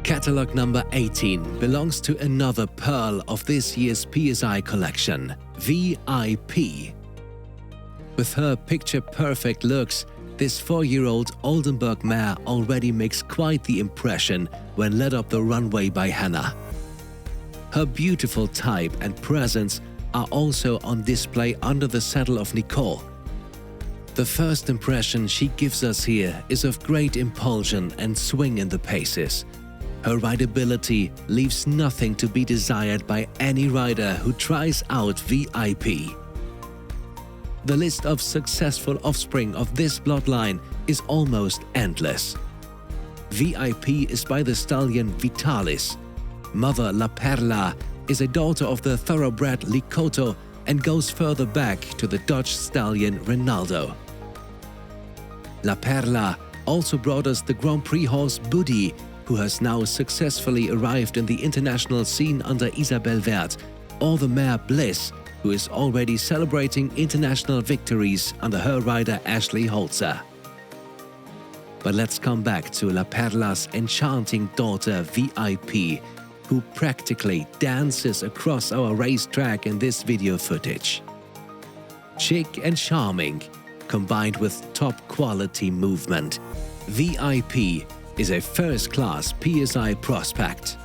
Catalog number 18 belongs to another pearl of this year's P.S.I. collection, VIP. With her picture-perfect looks, this 4-year-old Oldenburg mare already makes quite the impression when led up the runway by Hannah. Her beautiful type and presence are also on display under the saddle of Nicole. The first impression she gives us here is of great impulsion and swing in the paces. Her rideability leaves nothing to be desired by any rider who tries out VIP. The list of successful offspring of this bloodline is almost endless. VIP is by the stallion Vitalis. Mother La Perla is a daughter of the thoroughbred Likoto and goes further back to the Dutch stallion Ronaldo. La Perla also brought us the Grand Prix horse Buddy, who has now successfully arrived in the international scene under Isabel Wert, or the mare Bliss, who is already celebrating international victories under her rider Ashley Holzer. But let's come back to La Perla's enchanting daughter VIP, who practically dances across our racetrack in this video footage. Chic and charming, combined with top-quality movement, VIP is a first-class P.S.I. prospect.